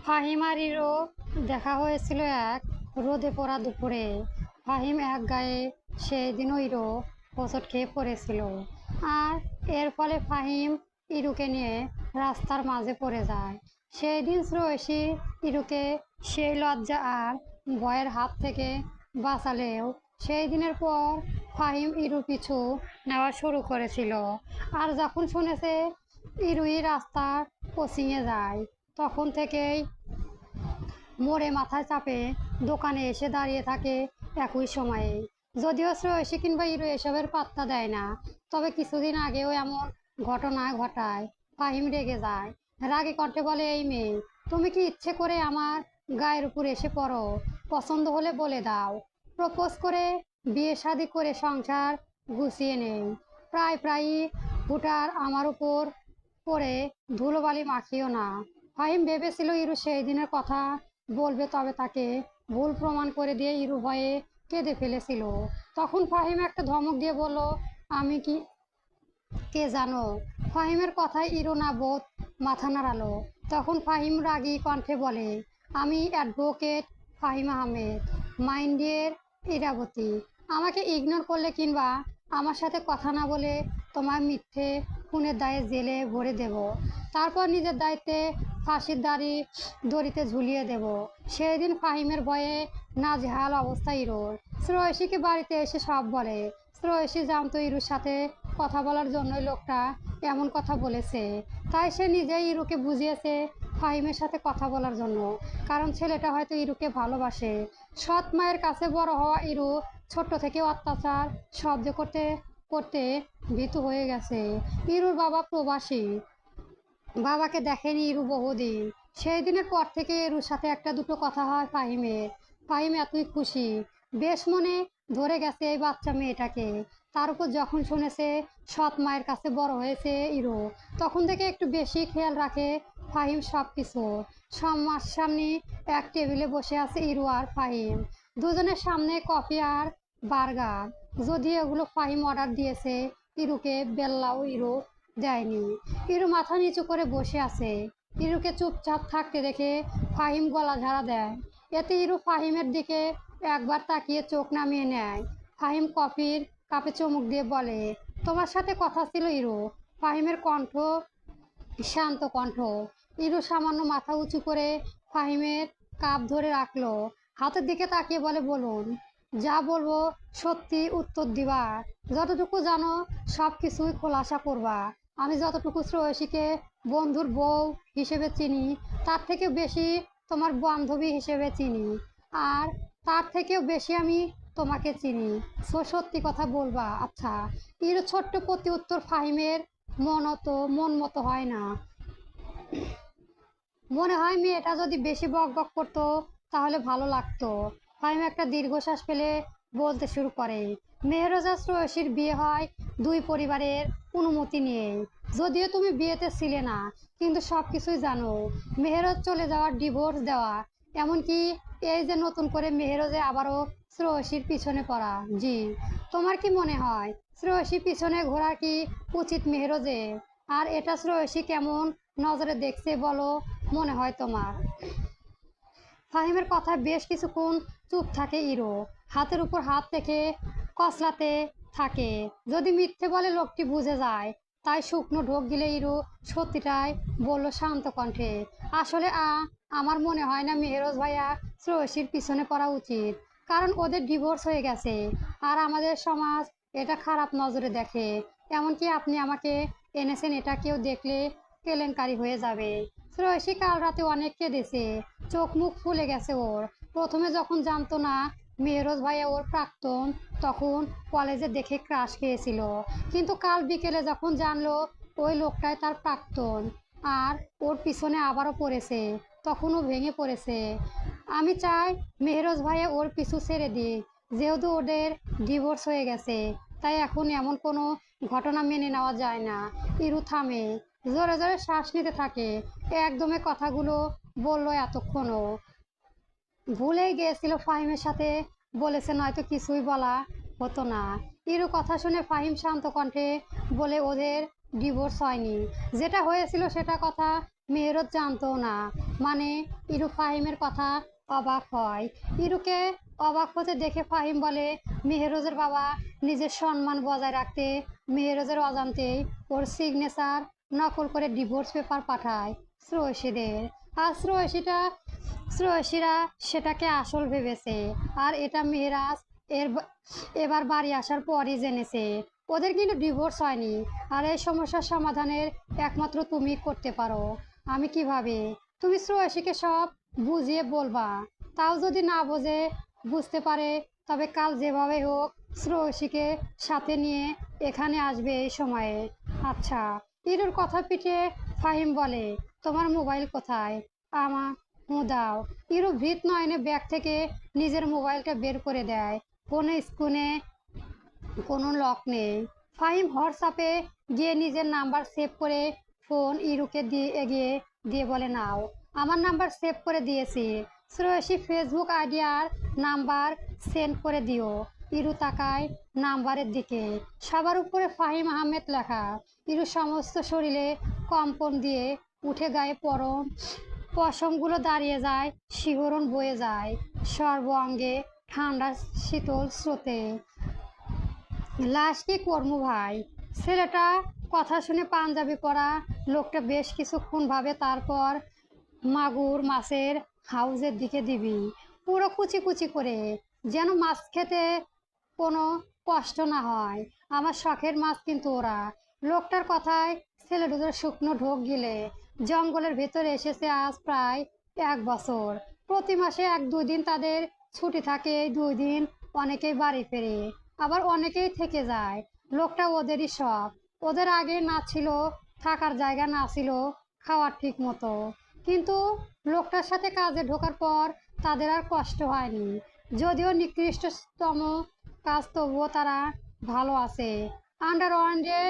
ফাহিম আর error দেখা হয়েছিল এক রোদে পোড়া দুপুরে। ফাহিম এক গায়ে, সেই দিনও ইরো হোঁচট খেয়ে পড়েছিল। আর এর ফলে ফাহিম ইরুকে নিয়ে রাস্তার মাঝে পড়ে যায়। সেই দিন শ্রেয়সী ইরুকে সেই লজ্জা আর ভয়ের হাত থেকে বাঁচালেও সেই দিনের পর ফাহিম ইরুর পিছু নেওয়া শুরু করেছিল। আর যখন শুনেছে ইরুই রাস্তার কোচিংয়ে যায়, তখন থেকেই মোড়ে মাথায় চাপে দোকানে এসে দাঁড়িয়ে থাকে একই সময়ে। যদিও শ্রেয়সী কিংবা ইরু এসবের পাত্তা দেয় না, তবে কিছুদিন আগেও এমন ঘটনা ঘটায়। ফাহিম রেগে যায়, রাগে কণ্ঠে বলে, এই মেয়ে, তুমি কি ইচ্ছে করে আমার গায়ের উপর এসে পড়ো? পছন্দ হলে বলে দাও, প্রপোজ করে বিয়ে শাদি করে সংসার গুছিয়ে নেই। প্রায় প্রায়ই হুটার আমার উপর পরে ধুলোবালি মাখিও না। ফাহিম ভেবেছিল ইরু সেই দিনের কথা বলবে, তবে তাকে ভুল প্রমাণ করে দিয়ে ইরু ভয়ে কেঁদে ফেলেছিল। তখন ফাহিম একটা ধমক দিয়ে বলল, আমি কি কে জানো? ফাহিমের কথায় ইরু না বোধ মাথা নাড়ালো। তখন ফাহিম রাগী কণ্ঠে বলে, আমি অ্যাডভোকেট ফাহিম আহমেদ, মাইন্ডের ইরাবতী। আমাকে ইগনোর করলে কিংবা আমার সাথে কথা না বলে তোমার মিথ্যে খুনের দায়ে জেলে ভরে দেব, তারপর নিজের দায়িত্বে ফাঁসির দড়িতে ঝুলিয়ে দেব। সেই দিন ফাহিমের ভয়ে নাজেহাল অবস্থা ইরুর। শ্রেয়সীকে বাড়িতে এসে সব বলে। শ্রেয়সী জানতো ইরুর সাথে কথা বলার জন্যই লোকটা এমন কথা বলেছে। তাই সে নিজেই ইরুকে বুঝিয়েছে ফাহিমের সাথে কথা বলার জন্য, কারণ ছেলেটা হয়তো ইরুকে ভালোবাসে। সৎ মায়ের কাছে বড় হওয়া ইরু ছোট্ট থেকে অত্যাচার সহ্য করতে করতে ভীতু হয়ে গেছে। ইরুর বাবা প্রবাসী, বাবাকে দেখেনি ইরু বহুদিন। সেই দিনের পর থেকে ইরুর সাথে একটা দুটো কথা হয় ফাহিমের। ফাহিম এতই খুশি, বেশ মনে ধরে গেছে এই বাচ্চা মেয়েটাকে। তার উপর যখন শুনেছে সৎ মায়ের কাছে বড় হয়েছে ইরু, তখন থেকে একটু বেশি খেয়াল রাখে ফাহিম সব কিছু। সামনে এক টেবিলে বসে আছে ইরু আর ফাহিম, দুজনের সামনে কফি আর বার্গার। যদি এগুলো ফাহিম অর্ডার দিয়েছে, ইরুকে বেল্লাও ইরু দেয়নি। ইরু মাথা নিচু করে বসে আছে। ইরুকে চুপচাপ থাকতে দেখে ফাহিম গলা ঝাড়া দেয়। এতে ইরু ফাহিমের দিকে একবার তাকিয়ে চোখ নামিয়ে নেয়। ফাহিম কফির কাপে চুমুক দিয়ে বলে, তোমার সাথে কথা ছিল ইরু। ফাহিমের কণ্ঠ শান্ত কণ্ঠ। ইরু সামান্য মাথা উঁচু করে ফাহিমের কাপ ধরে রাখলো, হাতের দিকে তাকিয়ে বলে, বলুন। যা বলবো সত্যি উত্তর দিবা, যতটুকু জানো সব কিছুই খোলাসা করবা। আমি যতটুকু শ্রেয়সীকে বন্ধুর বউ হিসেবে চিনি, তার থেকে বেশি তোমার বান্ধবী হিসেবে চিনি, আর তার থেকেও বেশি আমি তোমাকে চিনি। সত্যি কথা বলবা? আচ্ছা। এর ছোট্ট প্রতি উত্তর ফাহিমের মন মতো হয় না। মনে হয় মেয়েটা যদি বেশি বক বক করতো তাহলে ভালো লাগতো। ফাহিম একটা দীর্ঘশ্বাস ফেলে বলতে শুরু করে, মেহরোজ আর শ্রেয়সীর বিয়ে হয় দুই পরিবারের অনুমতি নিয়ে। যদিও তুমি বিয়েতে ছিলে না, কিন্তু সব কিছুই জানো। মেহরোজ চলে যাওয়ার, ডিভোর্স দেওয়া, এমনকি এই যে নতুন করে মেহরোজে আবারও শ্রেয়সীর পিছনে পড়া। জি, তোমার কি মনে হয় শ্রেয়সীর পিছনে ঘোরা কি উচিত মেহরোজে? আর এটা শ্রেয়সী কেমন নজরে দেখছে বলো মনে হয় তোমার? ফাহিমের কথায় বেশ কিছুক্ষণ চুপ থাকে ইরো, হাতের উপর হাত রেখে কসলাতে থাকে। যদি মিথ্যে বলে লোকটি বুঝে যায়, তাই শুকনো ঢোক গিলে ইরো সত্যিটাই বলল শান্ত কণ্ঠে, আসলে আমার মনে হয় না মেহরোজ ভাইয়া শ্রেয়সীর পিছনে পড়া উচিত, কারণ ওদের ডিভোর্স হয়ে গেছে। আর আমাদের সমাজ এটা খারাপ নজরে দেখে। এমনকি আপনি আমাকে এনেছেন, এটা কেউ দেখলে কেলেঙ্কারি হয়ে যাবে। শ্রেয়সী কাল রাতে অনেক কেঁদেছে, চোখ মুখ ফুলে গেছে ওর। প্রথমে যখন জানতো না মেহরোজ ভাইয়া ওর প্রাক্তন, তখন কলেজে দেখে ক্রাশ খেয়েছিল। কিন্তু কাল বিকেলে যখন জানলো ওই লোকটাই তার প্রাক্তন আর ওর পিছনে আবারও পড়েছে, তখনও ভেঙে পড়েছে। আমি চাই মেহরোজ ভাইয়া ওর পিছু ছেড়ে দিক, যেহেতু ওদের ডিভোর্স হয়ে গেছে। তাই এখন এমন কোনো ঘটনা মেনে নেওয়া যায় না। ইরু থামে, জোরে জোরে শ্বাস নিতে থাকে। একদমে কথাগুলো বললো এতক্ষণও ভুলেই গিয়েছিল ফাহিমের সাথে বলেছে, নয়তো কিছুই বলা হতো না। ইরু কথা শুনে ফাহিম শান্ত কণ্ঠে বলে, ওদের ডিভোর্স হয়নি, যেটা হয়েছিল সেটা কথা মেহেরত জানতো না। মানে ইরু ফাহিমের কথা অবাক হয়। ইরুকে অবাক হতে দেখে ফাহিম বলে, মেহেরজের বাবা নিজের সম্মান বজায় রাখতে মেহেরজের অজান্তেই ওর সিগনেচার নকল করে ডিভোর্স পেপার পাঠায় শ্রয়সীদের। আর শ্রয়সীরা সেটাকে আসল ভেবেছে। আর এটা মেহেরাজ এর এবার বাড়ি আসার পরই জেনেছে। ওদের কিন্তু ডিভোর্স হয়নি। আর এই সমস্যার সমাধানের একমাত্র তুমি করতে পারো। আমি কিভাবে? তুমি শ্রয়সীকে সব বুঝিয়ে বলবা। তাও যদি না বুঝতে পারে, তবে কাল যেভাবে হোক শ্রয়সীকে সাথে নিয়ে এখানে আসবে এই সময়ে। আচ্ছা। ইরুর কথা পিঠে ফাহিম বলে, তোমার মোবাইল কোথায়? আমার দাও। ইরু ভীত নয়নে ব্যাগ থেকে নিজের মোবাইলটা বের করে দেয়। কোনো স্ক্রিনে কোনো লক নেই। ফাহিম হোয়াটসঅ্যাপে গিয়ে নিজের নাম্বার সেভ করে ফোন ইরুকে এগিয়ে দিয়ে বলে, নাও, আমার নাম্বার সেভ করে দিয়েছি। শ্রেয়সী ফেসবুক আইডি আর নাম্বার সেন্ড করে দিও। ইরু তাকায় নাম্বারের দিকে। সবার উপরে ফাহিম আহমেদ লেখা। ইরু সমস্ত শরীরে কম্পন দিয়ে উঠে গায়ে পশমগুলো দাঁড়িয়ে যায়, শিহরণ বয়ে যায় সর্ব অঙ্গে ঠান্ডা শীতল স্রোতে। লাশ কি করবো ভাই? ছেলেটা কথা শুনে পাঞ্জাবি পরা লোকটা বেশ কিছুক্ষণ ভাবে, তারপর মাগুর মাছের হাউজের দিকে দিবি, পুরো কুচি কুচি করে, যেন মাছ খেতে কোনো কষ্ট না হয়। আমার শখের মাছ কিন্তু ওরা। লোকটার কথায় ছেলে দুটোর শুকনো ঢোক গিলে। জঙ্গলের ভেতরে এসেছে আজ প্রায় 1 বছর। প্রতি মাসে 1-2 দিন তাদের ছুটি থাকে। এই 2 দিন অনেকেই বাড়ি ফেরে, আবার অনেকেই থেকে যায়। লোকটা ওদেরই সব। ওদের আগে না ছিল থাকার জায়গা, না ছিল খাওয়ার ঠিক মতো। কিন্তু লোকটার সাথে কাজে ঢোকার পর তাদের আর কষ্ট হয়নি। যদিও নিকৃষ্টতম কাজ, তবুও তারা ভালো আছে। আন্ডারওয়ার্ল্ডে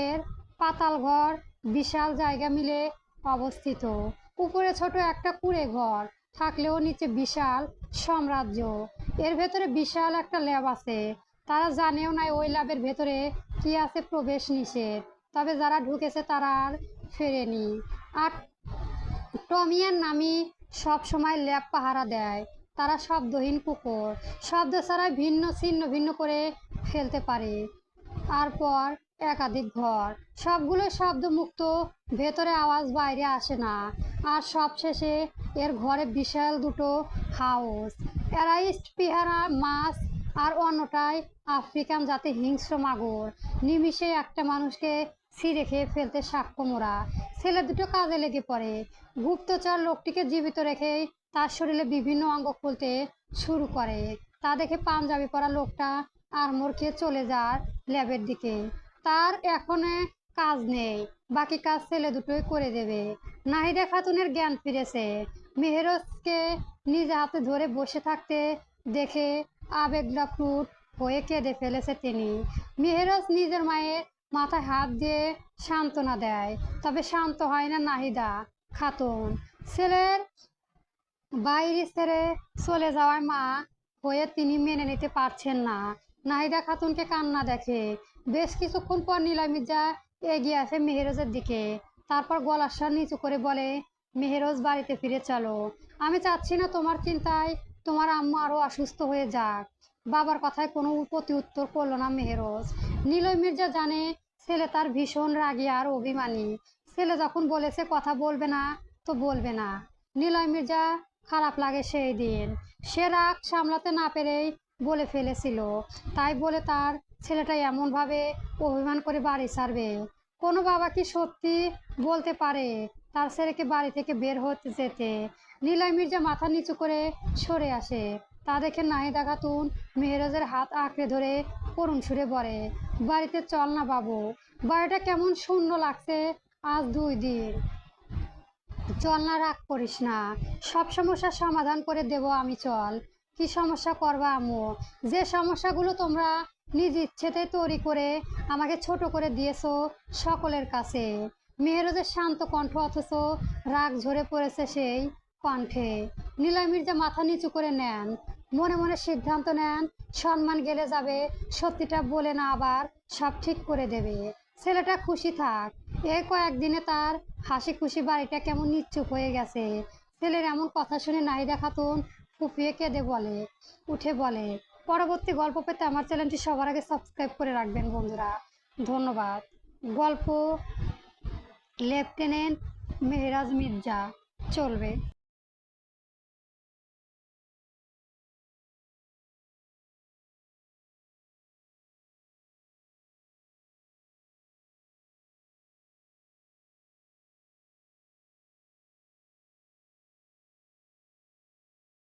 এর পাতাল ঘর বিশাল জায়গা মিলে অবস্থিত। উপরে ছোট একটা কুঁড়ে ঘর থাকলেও নিচে বিশাল সাম্রাজ্য। এর ভেতরে বিশাল একটা ল্যাব আছে। তারা জানেও না ওই ল্যাবের ভেতরে কি আছে, প্রবেশ নিষেধ। তবে যারা ঢুকেছে তারা আর ফেরেনি। আর টমিয়ার নামি সব সময় ল্যাব পাহারা দেয়। তারা শব্দহীন কুকুর, শব্দ ছাড়াই ছিন্ন ভিন্ন করে ফেলতে পারে। তারপর একাধিক ঘর, সবগুলো শব্দমুক্ত, ভেতরে আওয়াজ বাইরে আসে না। আর সবশেষে এর ঘরে বিশাল দুটো হাউস, অ্যারাইস্ট পিহারা মাছ, আর অন্যটায় আফ্রিকান জাতি হিংস্র মাগুর। নিমিষে একটা মানুষকে ছিঁড়ে খেয়ে ফেলতে সাক্ষ্য মোরা। ছেলে দুটো কাজে লেগে পড়ে। গুপ্তচর লোকটিকে জীবিত রেখেই তার শরীরে বিভিন্ন অঙ্গ খুলতে শুরু করে। তা দেখে পাঞ্জাবি পরা লোকটা আড়মোড় খেয়ে চলে যায় ল্যাবের দিকে। তার এখন কাজ নেই, বাকি কাজ ছেলে দুটোই করে দেবে। নাহিদা খাতুনের জ্ঞান ফিরেছে। মেহেরজকে নিজ হাতে ধরে বসে থাকতে দেখে আবেগপ্লুত হয়ে কেঁদে ফেলেছে তিনি। মেহেরজ নিজের মায়ের মাথায় হাত দিয়ে সান্ত্বনা দেয়, তবে শান্ত হয় না নাহিদা খাতুন। ছেলের বাইরে ছেড়ে চলে যাওয়ায় মা হয়ে তিনি মেনে নিতে পারছেন না। নাহিদা খাতুনকে কান্না দেখে। বেশ কিছুক্ষণ পর নিলয় মির্জা এগিয়ে আসে মেহেরজের দিকে। তারপর গলার স্বর নিচু করে বলে, মেহেরজ, বাড়িতে ফিরে চলো। আমি চাচ্ছি না তোমার চিন্তায় তোমার আম্মু আরো অসুস্থ হয়ে যাক। বাবার কথায় কোনো প্রতি উত্তর করলো না মেহেরজ। নিলয় মির্জা জানে ছেলে তার ভীষণ রাগী আর অভিমানী। ছেলে যখন বলেছে কথা বলবে না, তো বলবে না। নিলয় মির্জা খারাপ লাগে সেই দিন। সে রাগ সামলাতে না পেরেই বলে ফেলেছিল। তাই বলে তার ছেলেটা এমনভাবে অভিমান করে বাড়ি ছাড়বে? কোনো বাবা কি সত্যি বলতে পারে তার ছেলেকে বাড়ি থেকে বের হতে যেতে? নিলয় মির্জা মাথা নিচু করে সরে আসে। তা দেখে নাহিদা খাতুন মেহেরজের হাত আঁকড়ে ধরে করুণ সুরে বলে, বাড়িতে চল না বাবু। বাড়িটা কেমন শূন্য লাগছে আজ 2 দিন। চল না, রাগ করিস না, সব সমস্যার সমাধান করে দেব আমি, চল। কি সমস্যা করবা আম্মু? যে সমস্যাগুলো তোমরা নিজ ইচ্ছেতে তৈরি করে আমাকে ছোট করে দিয়েছো সকলের কাছে। মেহেরজের শান্ত কণ্ঠ, অথচ রাগ ঝরে পড়েছে সেই কণ্ঠে। নিলয় মির্জা মাথা নিচু করে নেন, মনে মনে সিদ্ধান্ত নেন সম্মান গেলে যাবে, সত্যিটা বলে না আবার সব ঠিক করে দেবে। ছেলেটা খুশি থাক। এই কয়েকদিনে তার হাসি খুশি বাড়িটা কেমন নিশ্চুপ হয়ে গেছে। ছেলের এমন কথা শুনে নাহিদা খাতুন ফুপিয়ে কেঁদে উঠে বলে, পরবর্তী গল্প পেতে আমার চ্যানেলটি সবার আগে সাবস্ক্রাইব করে রাখবেন বন্ধুরা। ধন্যবাদ। গল্প লেফটেন্যান্ট মেহরাজ মির্জা চলবে।